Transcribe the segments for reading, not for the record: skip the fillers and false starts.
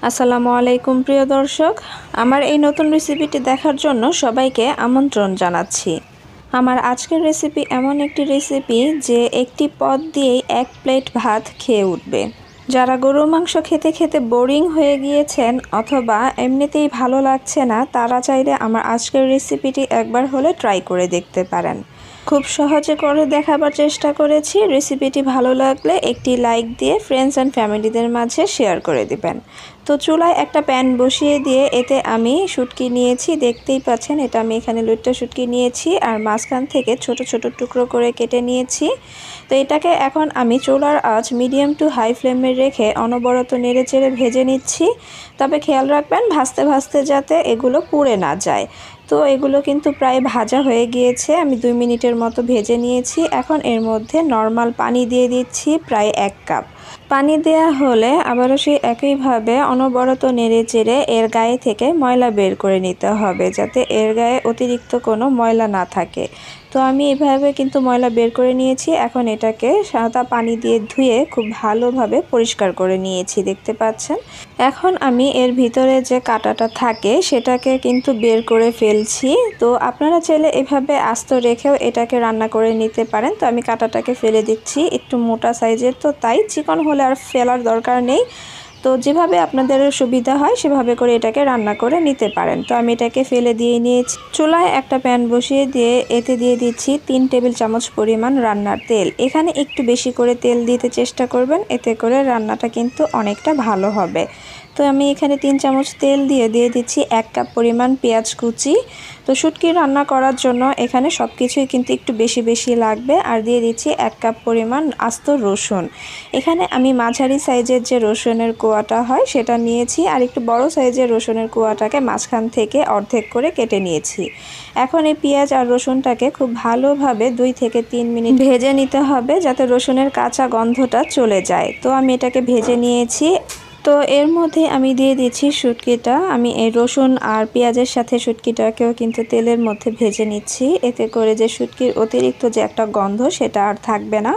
আসসালামু আলাইকুম প্রিয় দর্শক, আমার এই নতুন রেসিপিটি দেখার জন্য সবাইকে আমন্ত্রণ জানাচ্ছি। আমার আজকের রেসিপি এমন একটি রেসিপি যে একটি পদ দিয়েই এক প্লেট ভাত খেয়ে উঠবে। যারা গরুর মাংস খেতে খেতে বোরিং হয়ে গিয়েছেন অথবা এমনিতেই ভালো লাগছে না, তারা চাইলে আমার আজকের রেসিপিটি একবার হলে ট্রাই করে দেখতে পারেন। খুব সহজে করে দেখাবার চেষ্টা করেছি। রেসিপিটি ভালো লাগলে একটি লাইক দিয়ে ফ্রেন্ডস অ্যান্ড ফ্যামিলিদের মাঝে শেয়ার করে দিবেন। তো চুলায় একটা প্যান বসিয়ে দিয়ে এতে আমি শুটকি নিয়েছি, দেখতেই পাচ্ছেন এটা আমি এখানে লইট্টা শুটকি নিয়েছি আর মাঝখান থেকে ছোট ছোট টুকরো করে কেটে নিয়েছি। তো এটাকে এখন আমি চুলার আঁচ মিডিয়াম টু হাই ফ্লেমে রেখে অনবরত নেড়ে চেড়ে ভেজে নিচ্ছি। তবে খেয়াল রাখবেন ভাজতে ভাজতে যাতে এগুলো পুড়ে না যায়। তো এগুলো কিন্তু প্রায় ভাজা হয়ে গিয়েছে, আমি 2 মিনিটের মতো ভেজে নিয়েছি। এখন এর মধ্যে নর্মাল পানি দিয়ে দিচ্ছি প্রায় 1 কাপ। পানি দেয়া হলে আবারও সেই একইভাবে অনবরত নেড়ে চেড়ে এর গায়ে থেকে ময়লা বের করে নিতে হবে, যাতে এর গায়ে অতিরিক্ত কোনো ময়লা না থাকে। তো আমি এভাবে কিন্তু ময়লা বের করে নিয়েছি। এখন এটাকে সাদা পানি দিয়ে ধুয়ে খুব ভালোভাবে পরিষ্কার করে নিয়েছি, দেখতে পাচ্ছেন। এখন আমি এর ভিতরে যে কাঁটাটা থাকে সেটাকে কিন্তু বের করে ফেলছি। তো আপনারা চাইলে এভাবে আস্ত রেখেও এটাকে রান্না করে নিতে পারেন। তো আমি কাঁটাটাকে ফেলে দিচ্ছি, একটু মোটা সাইজের তো তাই, চিকন হলে আর ফেলার দরকার নেই। তো যেভাবে আপনাদের সুবিধা হয় সেভাবে করে এটাকে রান্না করে নিতে পারেন। তো আমি এটাকে ফেলে দিয়ে নিয়েছি। চুলায় একটা প্যান বসিয়ে দিয়ে এতে দিয়ে দিচ্ছি 3 টেবিল চামচ পরিমাণ রান্নার তেল। এখানে একটু বেশি করে তেল দিতে চেষ্টা করবেন, এতে করে রান্নাটা কিন্তু অনেকটা ভালো হবে। তো আমি এখানে 3 চামচ তেল দিয়ে দিচ্ছি 1 কাপ পরিমাণ পেঁয়াজ কুচি। তো শুটকি রান্না করার জন্য এখানে সব কিছুই কিন্তু একটু বেশি বেশি লাগবে। আর দিয়ে দিচ্ছি 1 কাপ পরিমাণ আস্ত রসুন। এখানে আমি মাঝারি সাইজের যে রসুনের কোয়াটা হয় সেটা নিয়েছি, আর একটু বড় সাইজের রসুনের কোয়াটাকে মাঝখান থেকে অর্ধেক করে কেটে নিয়েছি। এখন এই পেঁয়াজ আর রসুনটাকে খুব ভালোভাবে 2 থেকে 3 মিনিট ভেজে নিতে হবে, যাতে রসুনের কাঁচা গন্ধটা চলে যায়। তো আমি এটাকে ভেজে নিয়েছি। তো এর মধ্যে আমি দিয়ে দিচ্ছি শুটকিটা। আমি এই রসুন আর পেঁয়াজের সাথে শুটকিটাকেও কিন্তু তেলের মধ্যে ভেজে নিচ্ছি, এতে করে যে শুটকির অতিরিক্ত যে একটা গন্ধ সেটা আর থাকবে না।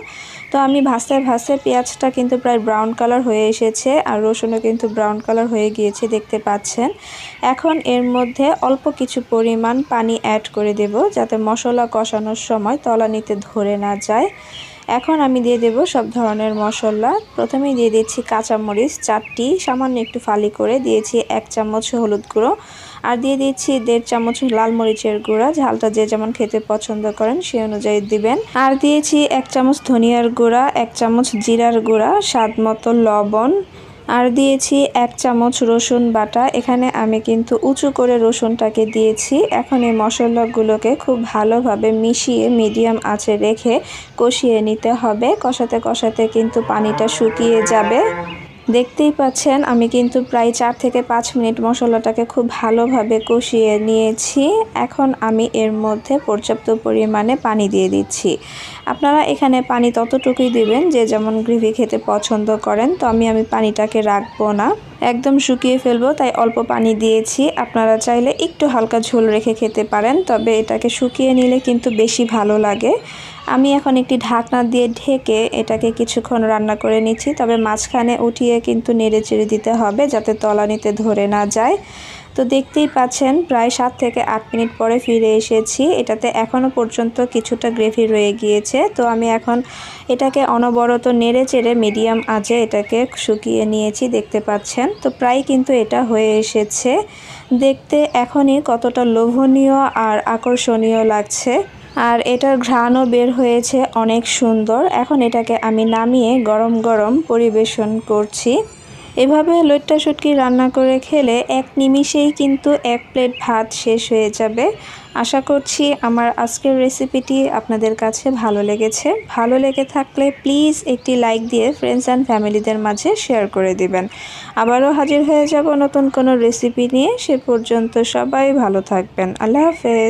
তো আমি ভাজতে ভাজতে পেঁয়াজটা কিন্তু প্রায় ব্রাউন কালার হয়ে এসেছে, আর রসুনও কিন্তু ব্রাউন কালার হয়ে গিয়েছে, দেখতে পাচ্ছেন। এখন এর মধ্যে অল্প কিছু পরিমাণ পানি অ্যাড করে দেব, যাতে মশলা কষানোর সময় তলানিতে ধরে না যায়। এখন আমি দিয়ে দেব সব ধরনের মশলা। প্রথমেই দিয়ে দিচ্ছি কাঁচামরিচ 4টি, সামান্য একটু ফালি করে দিয়েছি 1 চামচ হলুদ গুঁড়ো, আর দিয়ে দিচ্ছি 1.5 চামচ লাল মরিচের গুঁড়া। ঝালটা যে যেমন খেতে পছন্দ করেন সে অনুযায়ী দিবেন। আর দিয়েছি 1 চামচ ধনিয়ার গুঁড়া, 1 চামচ জিরার গুঁড়া, স্বাদ মতো লবণ, আর দিয়েছি 1 চামচ রসুন বাটা। এখানে আমি কিন্তু উঁচু করে রসুনটাকে দিয়েছি। এখন এই মশলাগুলোকে খুব ভালোভাবে মিশিয়ে মিডিয়াম আঁচে রেখে কষিয়ে নিতে হবে। কষাতে কষাতে কিন্তু পানিটা শুকিয়ে যাবে। দেখতেই পাচ্ছেন আমি কিন্তু প্রায় 4 থেকে 5 মিনিট মশলাটাকে খুব ভালোভাবে কষিয়ে নিয়েছি। এখন আমি এর মধ্যে পর্যাপ্ত পরিমাণে পানি দিয়ে দিচ্ছি। আপনারা এখানে পানি ততটুকুই দিবেন যে যেমন গ্রেভি খেতে পছন্দ করেন। তো আমি পানিটাকে রাখবো না, একদম শুকিয়ে ফেলবো, তাই অল্প পানি দিয়েছি। আপনারা চাইলে একটু হালকা ঝোল রেখে খেতে পারেন, তবে এটাকে শুকিয়ে নিলে কিন্তু বেশি ভালো লাগে। আমি এখন একটি ঢাকনা দিয়ে ঢেকে এটাকে কিছুক্ষণ রান্না করে নিচ্ছি, তবে মাঝখানে উঠিয়ে কিন্তু নেড়ে চেড়ে দিতে হবে, যাতে তলানিতে ধরে না যায়। তো দেখতেই পাচ্ছেন প্রায় 7 থেকে 8 মিনিট পরে ফিরে এসেছি। এটাতে এখনও পর্যন্ত কিছুটা গ্রেভি রয়ে গিয়েছে। তো আমি এখন এটাকে অনবরত নেড়ে চেড়ে মিডিয়াম আঁচে এটাকে শুকিয়ে নিয়েছি, দেখতে পাচ্ছেন। তো প্রায় কিন্তু এটা হয়ে এসেছে। দেখতে এখনই কতটা লোভনীয় আর আকর্ষণীয় লাগছে, আর এটার ঘ্রাণও বের হয়েছে অনেক সুন্দর। এখন এটাকে আমি নামিয়ে গরম গরম পরিবেশন করছি। এভাবে লইট্টা শুটকি রান্না করে খেলে 1 নিমিষেই কিন্তু 1 প্লেট ভাত শেষ হয়ে যাবে। আশা করছি আমার আজকের রেসিপিটি আপনাদের কাছে ভালো লেগেছে। ভালো লেগে থাকলে প্লিজ একটি লাইক দিয়ে ফ্রেন্ডস অ্যান্ড ফ্যামিলিদের মাঝে শেয়ার করে দিবেন। আবারও হাজির হয়ে যাব নতুন কোনো রেসিপি নিয়ে। সে পর্যন্ত সবাই ভালো থাকবেন। আল্লাহ হাফেজ।